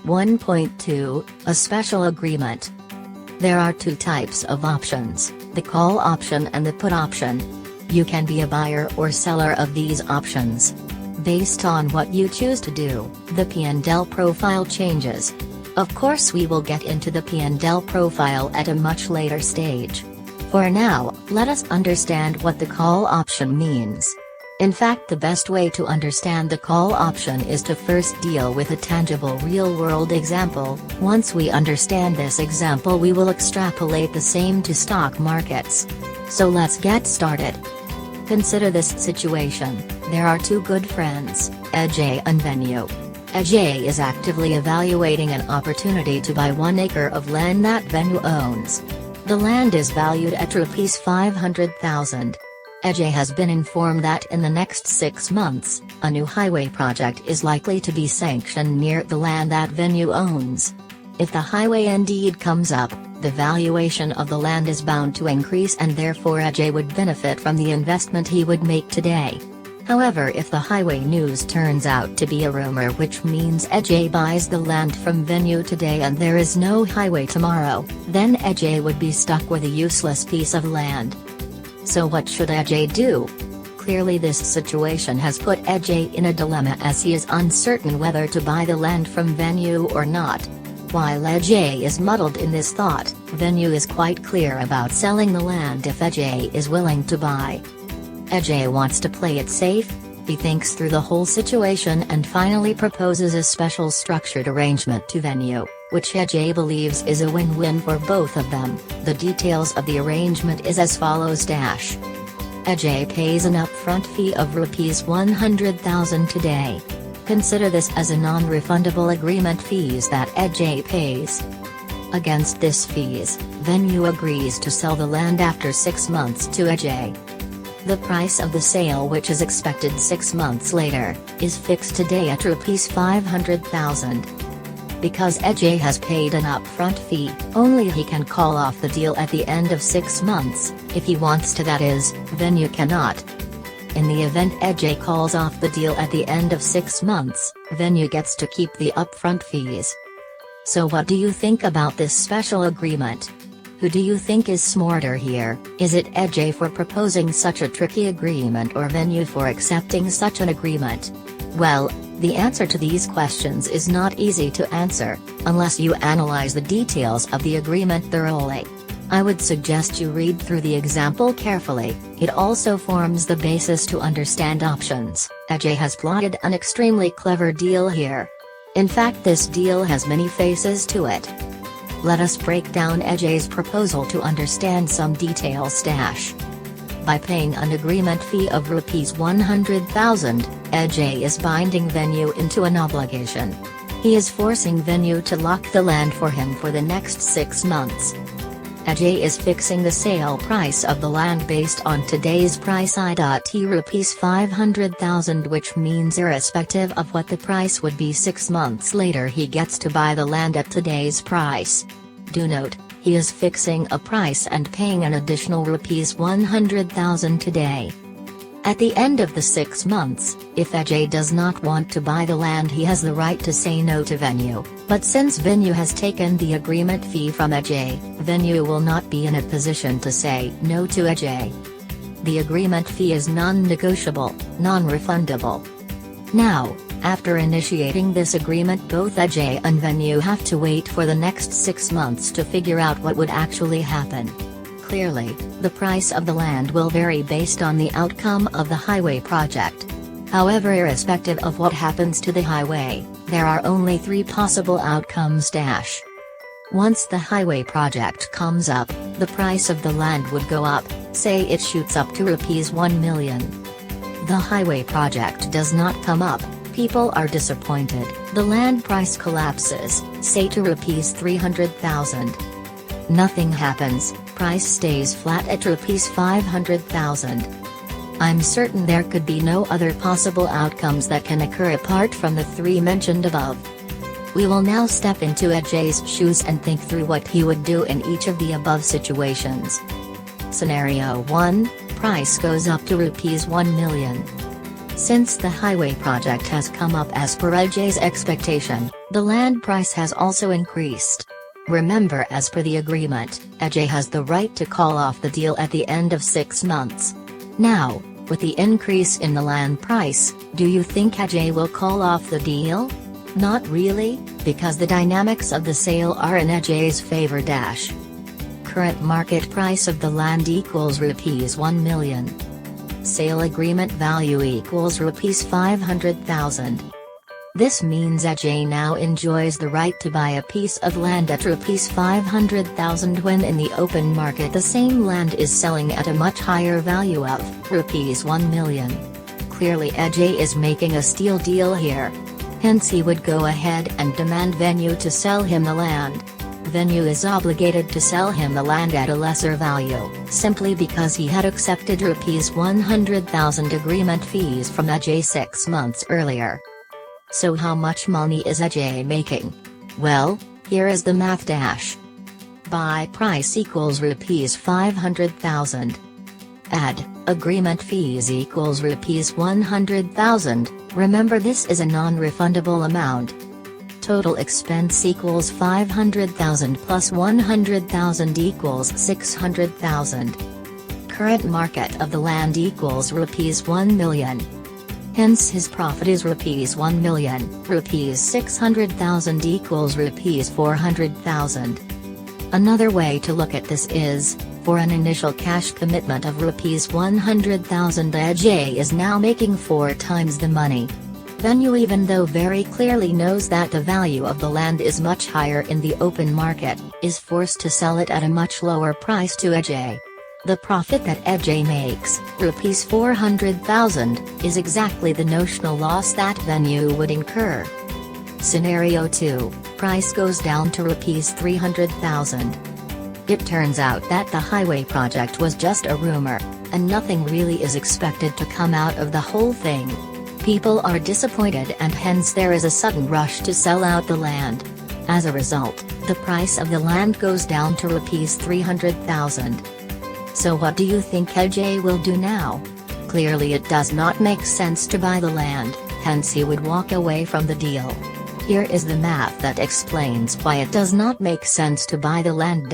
1.2 A special agreement. There are two types of options, the call option and the put option. You can be a buyer or seller of these options. Based on what you choose to do, the P&L profile changes. Of course, we will get into the P&L profile at a much later stage. For now, let us understand what the call option means. In fact, the best way to understand the call option is to first deal with a tangible real-world example. Once we understand this example, we will extrapolate the same to stock markets. So let's get started. Consider this situation. There are two good friends, Ajay and Venu. Ajay is actively evaluating an opportunity to buy 1 acre of land that Venu owns. The land is valued at Rs 500,000. Ajay has been informed that in the next 6 months, a new highway project is likely to be sanctioned near the land that Venu owns. If the highway indeed comes up, the valuation of the land is bound to increase and therefore Ajay would benefit from the investment he would make today. However, if the highway news turns out to be a rumor, which means Ajay buys the land from Venu today and there is no highway tomorrow, then Ajay would be stuck with a useless piece of land. So what should Ajay do? Clearly this situation has put Ajay in a dilemma as he is uncertain whether to buy the land from Venu or not. While Ajay is muddled in this thought, Venu is quite clear about selling the land if Ajay is willing to buy. Ajay wants to play it safe. He thinks through the whole situation and finally proposes a special structured arrangement to Venu, which Ajay believes is a win-win for both of them. The details of the arrangement is as follows. Ajay pays an upfront fee of Rs 100,000 today. Consider this as a non-refundable agreement fees that Ajay pays. Against this fees, Venu agrees to sell the land after 6 months to Ajay. The price of the sale, which is expected 6 months later, is fixed today at Rs 500,000. Because Ajay has paid an upfront fee, only he can call off the deal at the end of 6 months, if he wants to, that is, Venu cannot. In the event Ajay calls off the deal at the end of 6 months, Venu gets to keep the upfront fees. So what do you think about this special agreement? Who do you think is smarter here? Is it Ajay for proposing such a tricky agreement or Venu for accepting such an agreement? Well, the answer to these questions is not easy to answer, unless you analyze the details of the agreement thoroughly. I would suggest you read through the example carefully. It also forms the basis to understand options. Ajay has plotted an extremely clever deal here. In fact, this deal has many faces to it. Let us break down Ajay's proposal to understand some details. By paying an agreement fee of Rs 100,000, Ajay is binding Venu into an obligation. He is forcing Venu to lock the land for him for the next 6 months. Ajay is fixing the sale price of the land based on today's price Rs 500,000, which means irrespective of what the price would be 6 months later, he gets to buy the land at today's price. Do note, he is fixing a price and paying an additional Rs 100,000 today. At the end of the 6 months, if Ajay does not want to buy the land, he has the right to say no to Venu, but since Venu has taken the agreement fee from Ajay, Venu will not be in a position to say no to Ajay. The agreement fee is non-negotiable, non-refundable. Now, after initiating this agreement, both Ajay and Venu have to wait for the next 6 months to figure out what would actually happen. Clearly, the price of the land will vary based on the outcome of the highway project. However, irrespective of what happens to the highway, there are only 3 possible outcomes. Once the highway project comes up, the price of the land would go up, say it shoots up to Rs 1 million. The highway project does not come up, people are disappointed, the land price collapses, say to Rs 300,000. Nothing happens, price stays flat at Rs 500,000. I'm certain there could be no other possible outcomes that can occur apart from the 3 mentioned above. We will now step into Ajay's shoes and think through what he would do in each of the above situations. Scenario 1, price goes up to Rs 1 million. Since the highway project has come up as per Ajay's expectation, the land price has also increased. Remember, as per the agreement, Ajay has the right to call off the deal at the end of 6 months. Now, with the increase in the land price, do you think Ajay will call off the deal? Not really, because the dynamics of the sale are in Ajay's favor. Current market price of the land equals rupees 1 million. Sale agreement value equals rupees 500,000. This means Ajay now enjoys the right to buy a piece of land at rupees 500,000 when in the open market the same land is selling at a much higher value of rupees 1 million. Clearly Ajay is making a steal deal here. Hence he would go ahead and demand Venue to sell him the land. Venue is obligated to sell him the land at a lesser value, simply because he had accepted rupees 100,000 agreement fees from Ajay 6 months earlier. So how much money is Ajay making? Well, here is the math. Buy price equals rupees 500,000. Add agreement fees equals rupees 100,000. Remember, this is a non-refundable amount. Total expense equals 500,000 plus 100,000 equals 600,000. Current market of the land equals rupees 1 million. Hence his profit is rupees 1 million, rupees 600,000 equals rupees 400,000. Another way to look at this is, for an initial cash commitment of rupees 100,000, Ajay is now making 4 times the money. Venue, even though very clearly knows that the value of the land is much higher in the open market, is forced to sell it at a much lower price to Ajay. The profit that Ajay makes, rupees 400,000, is exactly the notional loss that Venue would incur. Scenario 2, price goes down to rupees 300,000. It turns out that the highway project was just a rumor, and nothing really is expected to come out of the whole thing. People are disappointed and hence there is a sudden rush to sell out the land. As a result, the price of the land goes down to rupees 300,000. So what do you think Ajay will do now? Clearly it does not make sense to buy the land, hence he would walk away from the deal. Here is the math that explains why it does not make sense to buy the land.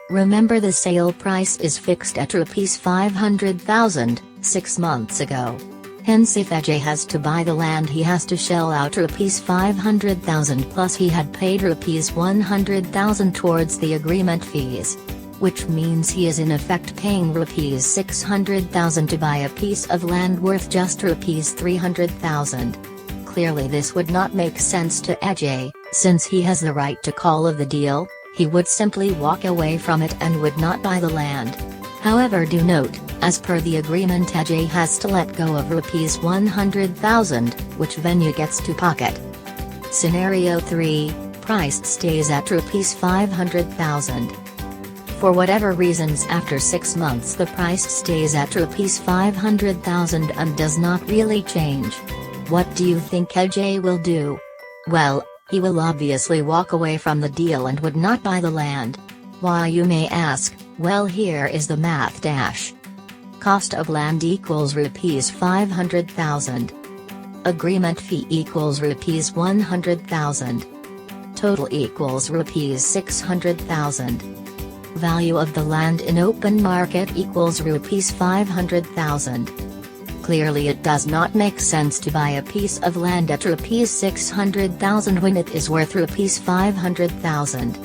Remember, the sale price is fixed at rupees 500,000, 6 months ago. Hence if Ajay has to buy the land, he has to shell out rupees 500,000 plus he had paid rupees 100,000 towards the agreement fees. Which means he is in effect paying rupees 600,000 to buy a piece of land worth just rupees 300,000. Clearly this would not make sense to Ajay, since he has the right to call of the deal. He would simply walk away from it and would not buy the land. However, do note, as per the agreement, Ajay has to let go of rupees 100,000, which Venue gets to pocket. Scenario 3, price stays at rupees 500,000. For whatever reasons, after 6 months the price stays at rupees 500,000 and does not really change. What do you think Ajay will do? Well, he will obviously walk away from the deal and would not buy the land. Why, you may ask? Well, here is the math. Cost of land equals rupees 500,000. Agreement fee equals rupees 100,000. Total equals rupees 600,000. Value of the land in open market equals rupees 500,000. Clearly it does not make sense to buy a piece of land at rupees 600,000 when it is worth rupees 500,000.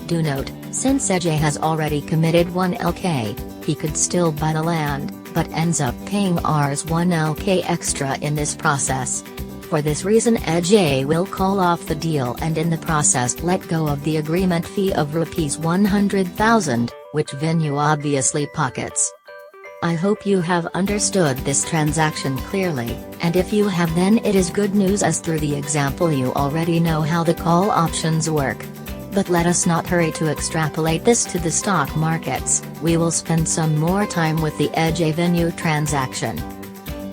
Do note, since Ajay has already committed 1 LK, he could still buy the land, but ends up paying Rs 1 LK extra in this process. For this reason Ajay will call off the deal and in the process let go of the agreement fee of rupees 100,000, which Venue obviously pockets. I hope you have understood this transaction clearly, and if you have, then it is good news, as through the example you already know how the call options work. But let us not hurry to extrapolate this to the stock markets. We will spend some more time with the Ajay Venue transaction.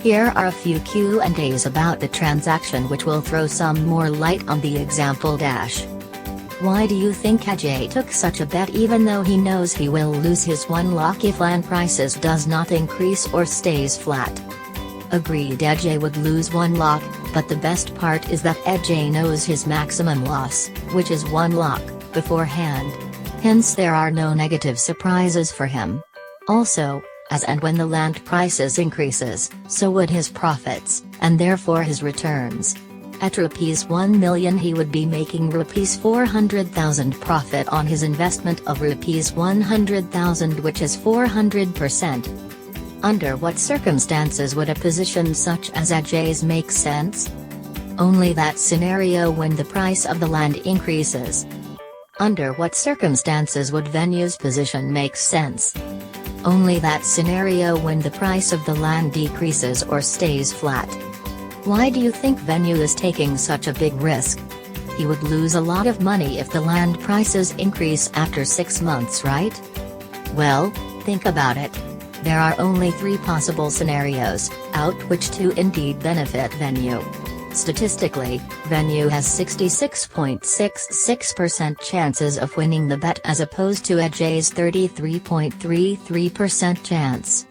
Here are a few Q&As about the transaction which will throw some more light on the example. Why do you think Ajay took such a bet even though he knows he will lose his 1 lakh if land prices does not increase or stays flat? Agreed, Ajay would lose 1 lakh, but the best part is that Ajay knows his maximum loss, which is 1 lakh, beforehand. Hence there are no negative surprises for him. Also, as and when the land prices increases, so would his profits, and therefore his returns. At rupees 1 million he would be making rupees 400,000 profit on his investment of rupees 100,000, which is 400%. Under what circumstances would a position such as Ajay's make sense? Only that scenario when the price of the land increases. Under what circumstances would Venu's position make sense? Only that scenario when the price of the land decreases or stays flat. Why do you think Venu is taking such a big risk? He would lose a lot of money if the land prices increase after 6 months, right? Well, think about it. There are only 3 possible scenarios, out which 2 indeed benefit Venu. Statistically, Venu has 66.66% chances of winning the bet as opposed to Ajay's 33.33% chance.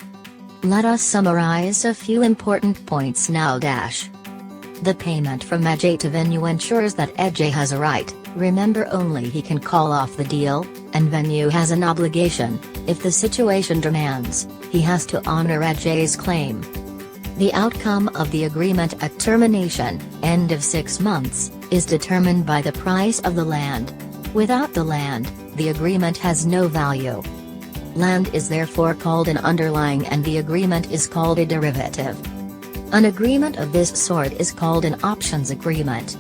Let us summarize a few important points now. The payment from Ajay to Venu ensures that Ajay has a right, remember only he can call off the deal, and Venu has an obligation, if the situation demands, he has to honor Ajay's claim. The outcome of the agreement at termination, end of 6 months, is determined by the price of the land. Without the land, the agreement has no value. Land is therefore called an underlying and the agreement is called a derivative. An agreement of this sort is called an options agreement.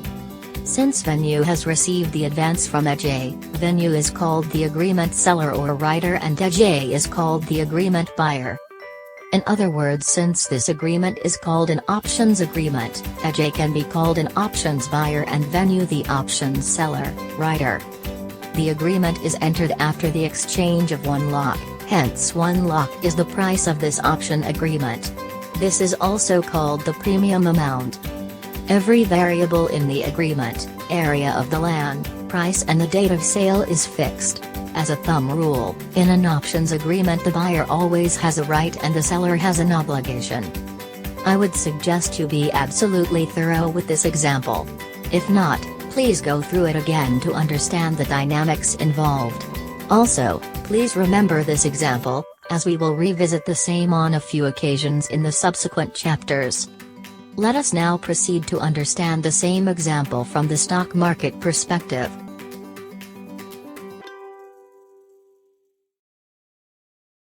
Since Venu has received the advance from Ajay, Venu is called the agreement seller or writer and Ajay is called the agreement buyer. In other words, since this agreement is called an options agreement, Ajay can be called an options buyer and Venu the options seller, writer. The agreement is entered after the exchange of 1 lakh, hence 1 lakh is the price of this option agreement. This is also called the premium amount. Every variable in the agreement, area of the land, price and the date of sale is fixed. As a thumb rule, in an options agreement the buyer always has a right and the seller has an obligation. I would suggest you be absolutely thorough with this example. If not, please go through it again to understand the dynamics involved. Also, please remember this example, as we will revisit the same on a few occasions in the subsequent chapters. Let us now proceed to understand the same example from the stock market perspective.